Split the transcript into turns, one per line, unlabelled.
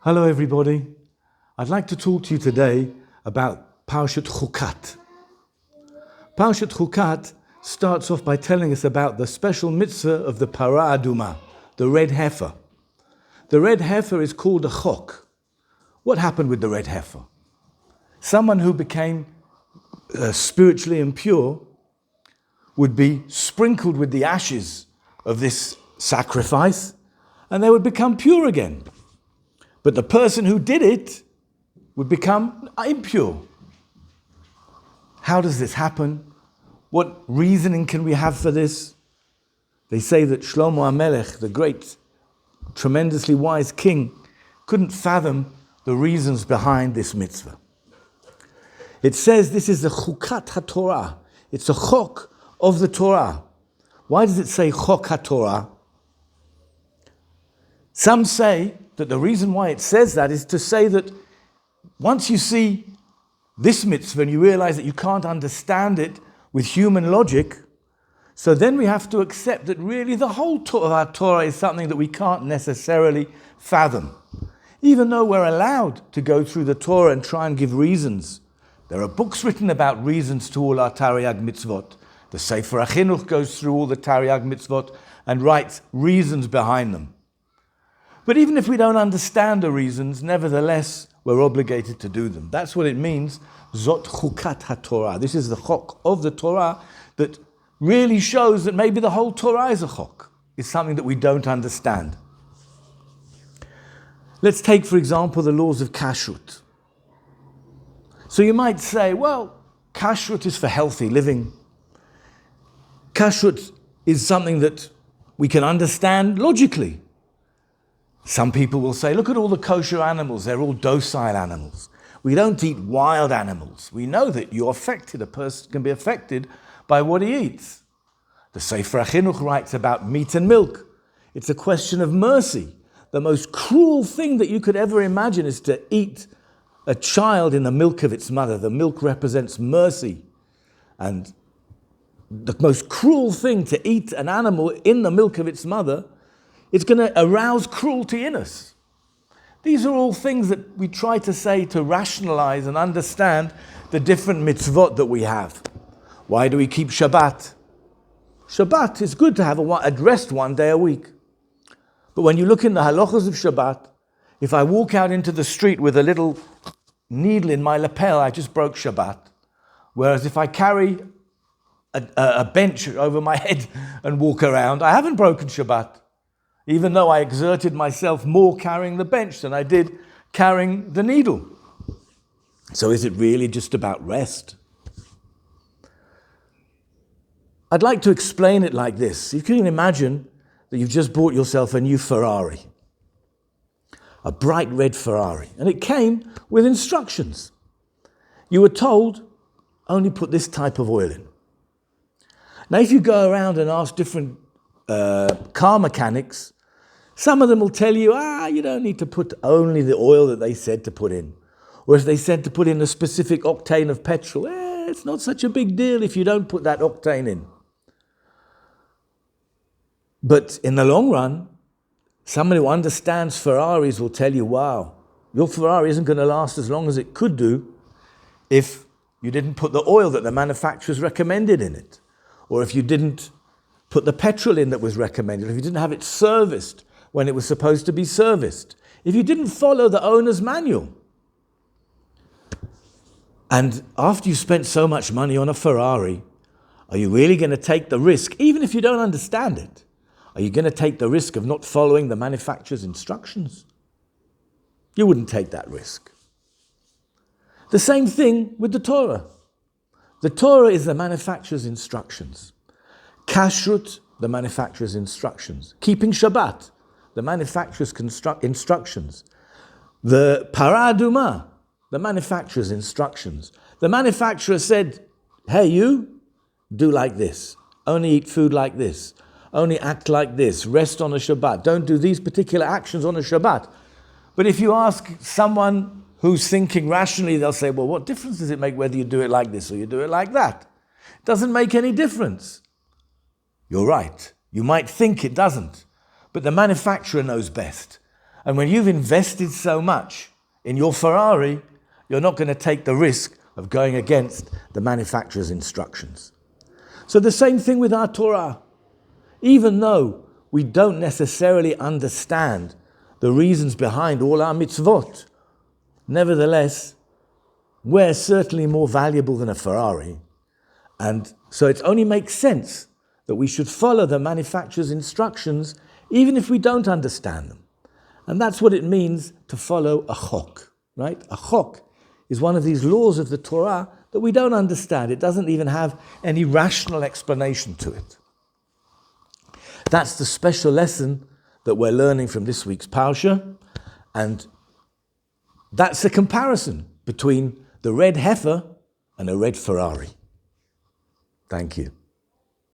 Hello everybody. I'd like to talk to you today about Parshat Chukat. Parshat Chukat starts off by telling us about the special mitzvah of the Parah Aduma, the red heifer. The red heifer is called a chok. What happened with the red heifer? Someone who became spiritually impure would be sprinkled with the ashes of this sacrifice and they would become pure again. But the person who did it would become impure. How does this happen? What reasoning can we have for this? They say that Shlomo HaMelech, the great, tremendously wise king, couldn't fathom the reasons behind this mitzvah. It says this is the Chukat HaTorah. It's a chok of the Torah. Why does it say chok HaTorah? Some say that the reason why it says that is to say that once you see this mitzvah and you realize that you can't understand it with human logic, so then we have to accept that really the whole Torah is something that we can't necessarily fathom. Even though we're allowed to go through the Torah and try and give reasons. There are books written about reasons to all our Tariag mitzvot. The Sefer HaChinuch goes through all the Tariag mitzvot and writes reasons behind them. But even if we don't understand the reasons, nevertheless, we're obligated to do them. That's what it means, Zot Chukat HaTorah. This is the chok of the Torah that really shows that maybe the whole Torah is a chok. It's something that we don't understand. Let's take, for example, the laws of kashrut. So you might say, well, kashrut is for healthy living. Kashrut is something that we can understand logically. Some people will say, look at all the kosher animals, they're all docile animals. We don't eat wild animals. We know that a person can be affected by what he eats. The Sefer HaChinuch writes about meat and milk. It's a question of mercy. The most cruel thing that you could ever imagine is to eat a child in the milk of its mother. The milk represents mercy. And the most cruel thing to eat an animal in the milk of its mother, it's going to arouse cruelty in us. These are all things that we try to say to rationalize and understand the different mitzvot that we have. Why do we keep Shabbat? Shabbat is good to have a rest one day a week. But when you look in the halachas of Shabbat, if I walk out into the street with a little needle in my lapel, I just broke Shabbat. Whereas if I carry a bench over my head and walk around, I haven't broken Shabbat. Even though I exerted myself more carrying the bench than I did carrying the needle. So is it really just about rest? I'd like to explain it like this. You can imagine that you've just bought yourself a new Ferrari. A bright red Ferrari. And it came with instructions. You were told, only put this type of oil in. Now if you go around and ask different car mechanics, some of them will tell you, you don't need to put only the oil that they said to put in. Or if they said to put in a specific octane of petrol, it's not such a big deal if you don't put that octane in. But in the long run, someone who understands Ferraris will tell you, wow, your Ferrari isn't going to last as long as it could do if you didn't put the oil that the manufacturers recommended in it. Or if you didn't put the petrol in that was recommended, if you didn't have it serviced when it was supposed to be serviced, if you didn't follow the owner's manual. And after you spent so much money on a Ferrari, are you really going to take the risk, even if you don't understand it, are you going to take the risk of not following the manufacturer's instructions? You wouldn't take that risk. The same thing with the Torah. The Torah is the manufacturer's instructions. Kashrut, the manufacturer's instructions. Keeping Shabbat, the manufacturer's instructions. The Parah Aduma, the manufacturer's instructions. The manufacturer said, hey, you, do like this. Only eat food like this. Only act like this. Rest on a Shabbat. Don't do these particular actions on a Shabbat. But if you ask someone who's thinking rationally, they'll say, well, what difference does it make whether you do it like this or you do it like that? It doesn't make any difference. You're right. You might think it doesn't. But the manufacturer knows best. And when you've invested so much in your Ferrari, you're not going to take the risk of going against the manufacturer's instructions. So the same thing with our Torah. Even though we don't necessarily understand the reasons behind all our mitzvot, nevertheless, we're certainly more valuable than a Ferrari. And so it only makes sense that we should follow the manufacturer's instructions, even if we don't understand them. And that's what it means to follow a chok, right? A chok is one of these laws of the Torah that we don't understand. It doesn't even have any rational explanation to it. That's the special lesson that we're learning from this week's Parsha, and that's a comparison between the red heifer and a red Ferrari. Thank you.